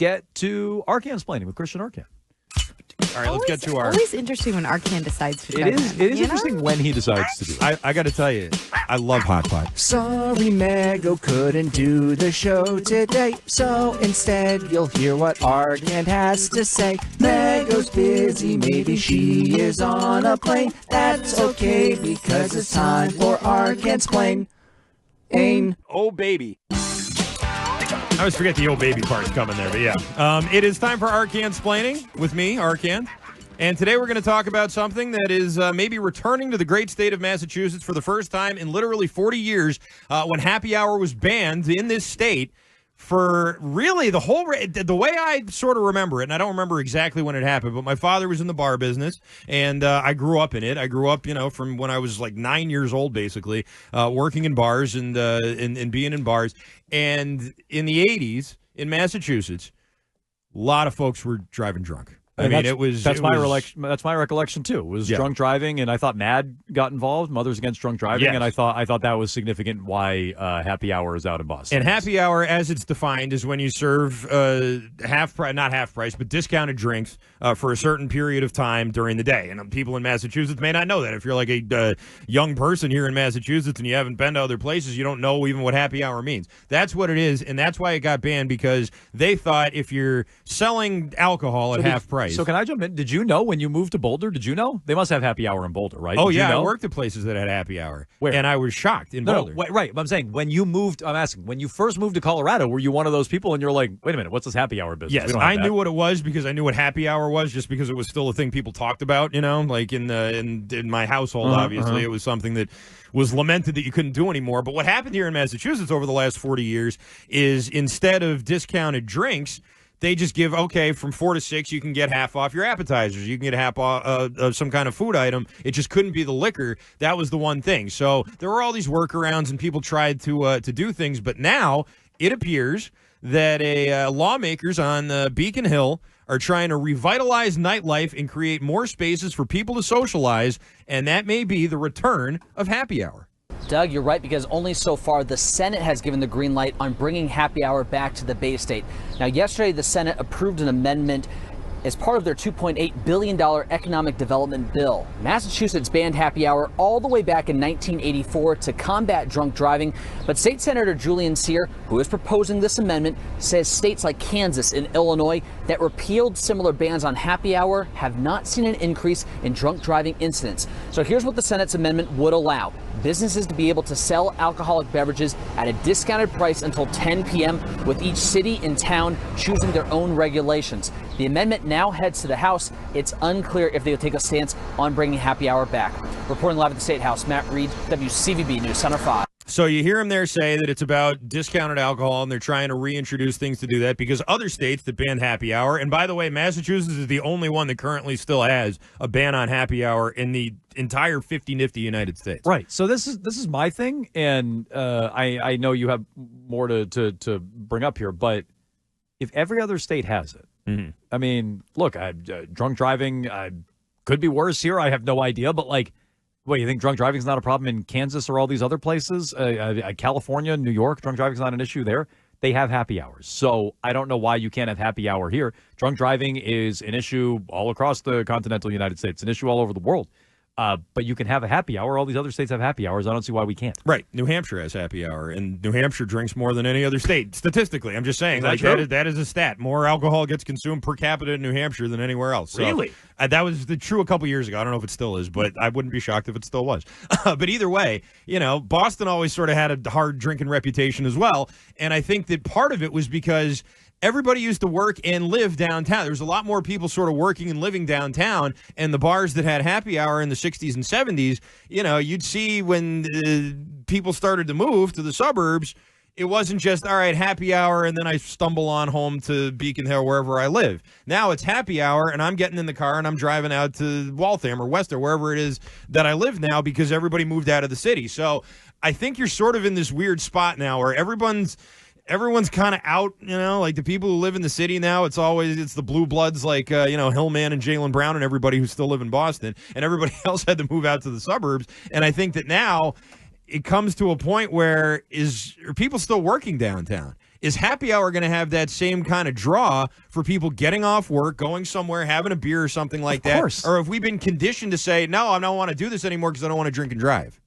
get to Arcan-splaining with Christian Arcan. All right, let's get to our... Always interesting when Arcan decides to It is interesting when he decides to do it. I got to tell you, I love Hot Pot. Sorry, Mego couldn't do the show today, so instead you'll hear what Argand has to say. Mego's busy, maybe she is on a plane. That's okay, because it's time for Argand's plane. Oh, baby. I always forget the old baby part's coming there, but yeah. It is time for Arcan-splaining with me, Arcan. And today we're going to talk about something that is maybe returning to the great state of Massachusetts for the first time in literally 40 years when happy hour was banned in this state for really the way I sort of remember it, and I don't remember exactly when it happened, but my father was in the bar business, and I grew up in it. I grew up, from when I was like 9 years old, basically, working in bars and being in bars. And in the 80s in Massachusetts, a lot of folks were driving drunk. That's my recollection too. It was drunk driving, and I thought MAD got involved, Mothers Against Drunk Driving, and I thought that was significant. Why happy hour is out in Boston. And happy hour, as it's defined, is when you serve not half price, but discounted drinks for a certain period of time during the day. And people in Massachusetts may not know that. If you're like a young person here in Massachusetts and you haven't been to other places, you don't know even what happy hour means. That's what it is, and that's why it got banned, because they thought if you're selling alcohol at half price. So can I jump in? Did you know when you moved to Boulder? Did you know? They must have happy hour in Boulder, right? Oh, Did yeah. you know? I worked at places that had happy hour. Where? And I was shocked in Boulder. No, right. But I'm saying, when you first moved to Colorado, were you one of those people and you're like, wait a minute, what's this happy hour business? Yes, I knew what it was because I knew what happy hour was, just because it was still a thing people talked about, like in my household, obviously. It was something that was lamented that you couldn't do anymore. But what happened here in Massachusetts over the last 40 years is, instead of discounted drinks, they just give, from 4 to 6, you can get half off your appetizers. You can get half off of some kind of food item. It just couldn't be the liquor. That was the one thing. So there were all these workarounds, and people tried to do things. But now it appears that lawmakers on Beacon Hill are trying to revitalize nightlife and create more spaces for people to socialize, and that may be the return of happy hour. Doug, you're right, because only so far the Senate has given the green light on bringing happy hour back to the Bay State. Now, yesterday, the Senate approved an amendment as part of their $2.8 billion economic development bill. Massachusetts banned happy hour all the way back in 1984 to combat drunk driving. But State Senator Julian Sear, who is proposing this amendment, says states like Kansas and Illinois that repealed similar bans on happy hour have not seen an increase in drunk driving incidents. So here's what the Senate's amendment would allow. Businesses to be able to sell alcoholic beverages at a discounted price until 10 p.m., with each city and town choosing their own regulations. The amendment now heads to the House. It's unclear if they will take a stance on bringing happy hour back. Reporting live at the State House, Matt Reed, WCVB News Center 5. So you hear him there say that it's about discounted alcohol, and they're trying to reintroduce things to do that, because other states that banned happy hour, and by the way, Massachusetts is the only one that currently still has a ban on happy hour in the entire 50-nifty United States. Right. So this is my thing, and I know you have more to bring up here, but if every other state has it, I mean, look, drunk driving could be worse here. I have no idea, but you think drunk driving is not a problem in Kansas or all these other places? California, New York, drunk driving is not an issue there. They have happy hours. So I don't know why you can't have happy hour here. Drunk driving is an issue all across the continental United States, an issue all over the world. But you can have a happy hour. All these other states have happy hours. I don't see why we can't. Right. New Hampshire has happy hour, and New Hampshire drinks more than any other state. Statistically, I'm just saying. That is a stat. More alcohol gets consumed per capita in New Hampshire than anywhere else. So, really? That was true a couple years ago. I don't know if it still is, but I wouldn't be shocked if it still was. But either way, Boston always sort of had a hard drinking reputation as well, and I think that part of it was because everybody used to work and live downtown. There was a lot more people sort of working and living downtown, and the bars that had happy hour in the 60s and 70s, you'd see when people started to move to the suburbs, it wasn't just, all right, happy hour, and then I stumble on home to Beacon Hill, wherever I live. Now it's happy hour, and I'm getting in the car, and I'm driving out to Waltham or West or wherever it is that I live now, because everybody moved out of the city. So I think you're sort of in this weird spot now where everyone's kind of out, like the people who live in the city now, it's the blue bloods like, Hillman and Jaylen Brown and everybody who still live in Boston, and everybody else had to move out to the suburbs. And I think that now it comes to a point where are people still working downtown? is happy hour going to have that same kind of draw for people getting off work, going somewhere, having a beer or something like that? Of course. Or have we been conditioned to say, no, I don't want to do this anymore because I don't want to drink and drive?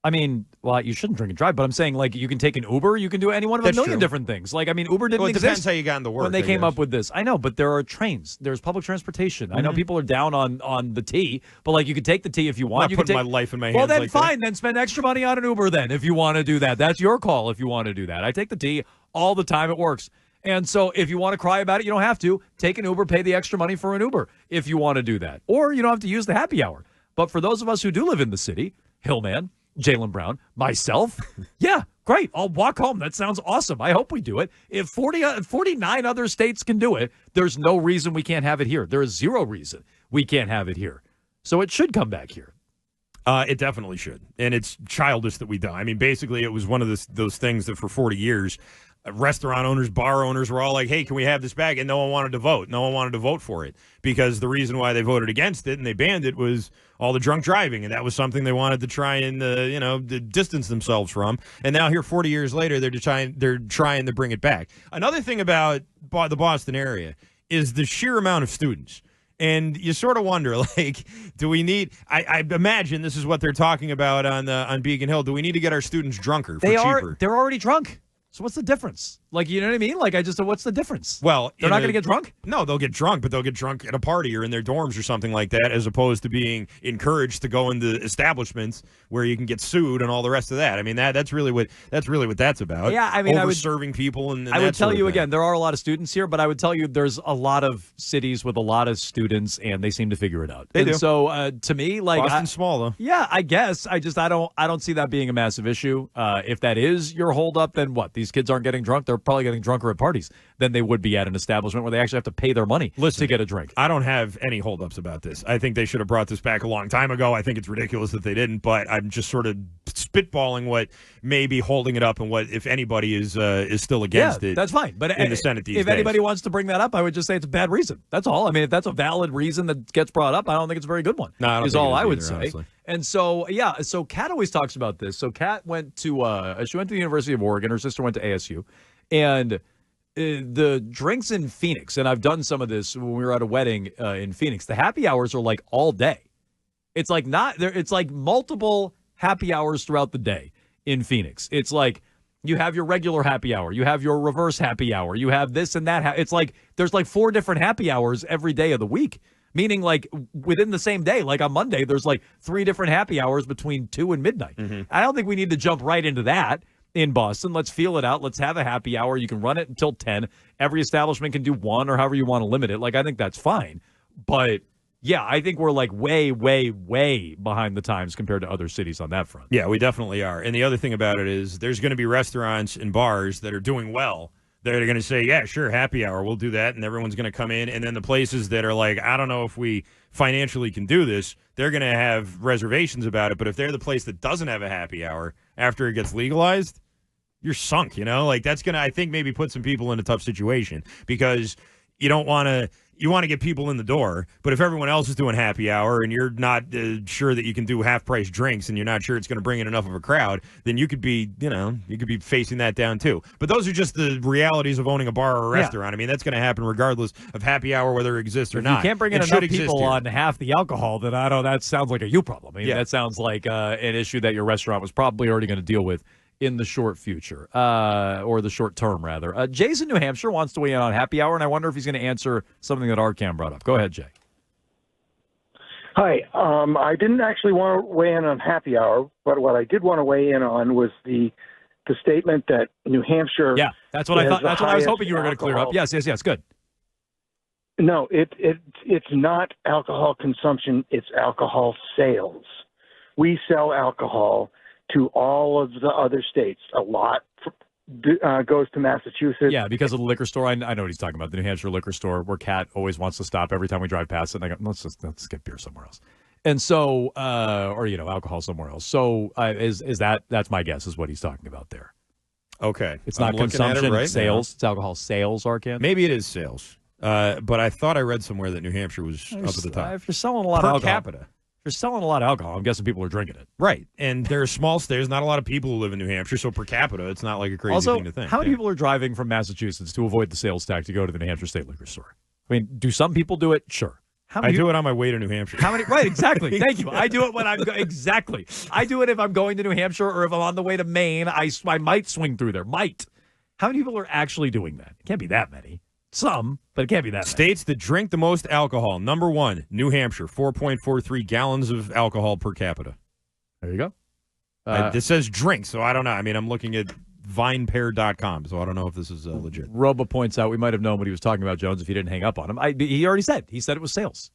I mean, well, you shouldn't drink and drive, but I'm saying, like, you can take an Uber. You can do any one of a million different things. Like, I mean, Uber didn't exist. It depends how you got into work when they came up with this. I know, but there are trains. There's public transportation. I know people are down on the T, but, like, you could take the T if you want. I'm not putting my life in my hands. Well, then like fine. that. Then spend extra money on an Uber then if you want to do that. That's your call if you want to do that. I take the T all the time. It works. And so if you want to cry about it, you don't have to. Take an Uber, pay the extra money for an Uber if you want to do that. Or you don't have to use the happy hour. But for those of us who do live in the city, Hillman, Jaylen Brown, myself, yeah, great. I'll walk home. That sounds awesome. I hope we do it. If 49 other states can do it, there's no reason we can't have it here. There is zero reason we can't have it here. So it should come back here. It definitely should. And it's childish that we don't. I mean, basically, it was one of those things that for 40 years, restaurant owners, bar owners were all like, hey, can we have this back? And no one wanted to vote. No one wanted to vote for it because the reason why they voted against it and they banned it was all the drunk driving. And that was something they wanted to try and, distance themselves from. And now here 40 years later, they're trying to bring it back. Another thing about the Boston area is the sheer amount of students. And you sort of wonder, like, do we need? I imagine this is what they're talking about on Beacon Hill. Do we need to get our students drunker for cheaper? They're already drunk. So what's the difference? Like, you know what I mean? Like, what's the difference? Well, they're not going to get drunk? No, they'll get drunk, but they'll get drunk at a party or in their dorms or something like that, as opposed to being encouraged to go into establishments where you can get sued and all the rest of that. I mean, that's really what that's about. Yeah, I mean, over-serving people and I would tell you again, there are a lot of students here, but I would tell you there's a lot of cities with a lot of students, and they seem to figure it out. They do. So to me, like, Boston's small though. Yeah, I guess. I don't see that being a massive issue. If that is your holdup, then what? These kids aren't getting drunk. They're probably getting drunker at parties than they would be at an establishment where they actually have to pay their money to get a drink. I don't have any holdups about this. I think they should have brought this back a long time ago. I think it's ridiculous that they didn't, but I'm just sort of spitballing what may be holding it up and what, if anybody, is still against it. That's fine. But in the Senate these days. If anybody wants to bring that up, I would just say it's a bad reason. That's all. I mean, if that's a valid reason that gets brought up, I don't think it's a very good one. No, I don't is think all I would either, say. Honestly. And so, so Kat always talks about this. So Kat went to the University of Oregon. Her sister went to ASU. And the drinks in Phoenix, and I've done some of this when we were at a wedding in Phoenix, the happy hours are like all day. It's like it's like multiple happy hours throughout the day in Phoenix. It's like you have your regular happy hour, you have your reverse happy hour, you have this and that. It's like there's like 4 different happy hours every day of the week. Meaning, like, within the same day, like on Monday, there's like 3 different happy hours between 2 and midnight. Mm-hmm. I don't think we need to jump right into that in Boston. Let's feel it out. Let's have a happy hour. You can run it until 10. Every establishment can do 1 or however you want to limit it. Like, I think that's fine. But, yeah, I think we're like way, way, way behind the times compared to other cities on that front. Yeah, we definitely are. And the other thing about it is there's going to be restaurants and bars that are doing well. They're going to say, yeah, sure, happy hour, we'll do that, and everyone's going to come in. And then the places that are like, I don't know if we financially can do this, they're going to have reservations about it. But if they're the place that doesn't have a happy hour after it gets legalized, you're sunk, Like, that's going to, I think, maybe put some people in a tough situation because you don't want to. You want to get people in the door, but if everyone else is doing happy hour and you're not sure that you can do half-price drinks and you're not sure it's going to bring in enough of a crowd, then you could be, facing that down too. But those are just the realities of owning a bar or a restaurant. I mean, that's going to happen regardless of happy hour, whether it exists or not. You can't bring in enough people on half the alcohol, then that sounds like a you problem. I mean, that sounds like an issue that your restaurant was probably already going to deal with in the short future, or the short term, rather. Jay's in New Hampshire, wants to weigh in on happy hour, and I wonder if he's going to answer something that Arcam brought up. Go ahead, Jay. Hi. I didn't actually want to weigh in on happy hour, but what I did want to weigh in on was the statement that New Hampshire. Yeah, that's what I thought. That's what I was hoping you were going to clear up. Yes, good. No, it's not alcohol consumption. It's alcohol sales. We sell alcohol to all of the other states. A lot goes to Massachusetts. Yeah, because of the liquor store. I know what he's talking about, the New Hampshire liquor store, where Kat always wants to stop every time we drive past it. And I go, let's get beer somewhere else. And so, or alcohol somewhere else. So that's my guess is what he's talking about there. Okay, it's not consumption, it's sales. Now. It's alcohol sales, Arcand. Maybe it is sales. But I thought I read somewhere that New Hampshire was up at the top. If you're selling a lot per of alcohol, capita. you're selling a lot of alcohol, I'm guessing people are drinking it. Right. And there are small states. There's not a lot of people who live in New Hampshire, so per capita, it's not like a crazy Also, thing to think. how many people are driving from Massachusetts to avoid the sales tax to go to the New Hampshire State Liquor Store? I mean, do some people do it? Sure. I do it on my way to New Hampshire. How many? Right, exactly. Thank you. I do it when I'm exactly. I do it if I'm going to New Hampshire or if I'm on the way to Maine. I might swing through there. Might. How many people are actually doing that? It can't be that many. Some, but it can't be that many. States that drink the most alcohol. Number 1, New Hampshire, 4.43 gallons of alcohol per capita. There you go. This says drink, so I don't know. I mean, I'm looking at vinepair.com, so I don't know if this is legit. Roba points out we might have known what he was talking about, Jones, if he didn't hang up on him. He already said. He said it was sales.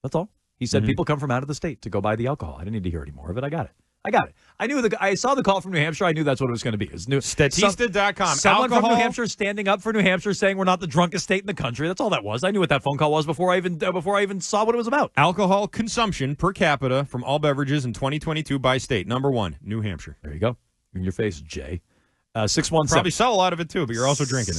That's all. He said people come from out of the state to go buy the alcohol. I didn't need to hear any more of it. I got it. I saw the call from New Hampshire. I knew that's what it was going to be. It was Statista.com. Someone from New Hampshire standing up for New Hampshire saying we're not the drunkest state in the country. That's all that was. I knew what that phone call was before I even saw what it was about. Alcohol consumption per capita from all beverages in 2022 by state. Number 1, New Hampshire. There you go. In your face, Jay. 617. Probably sell a lot of it too, but you're also drinking it.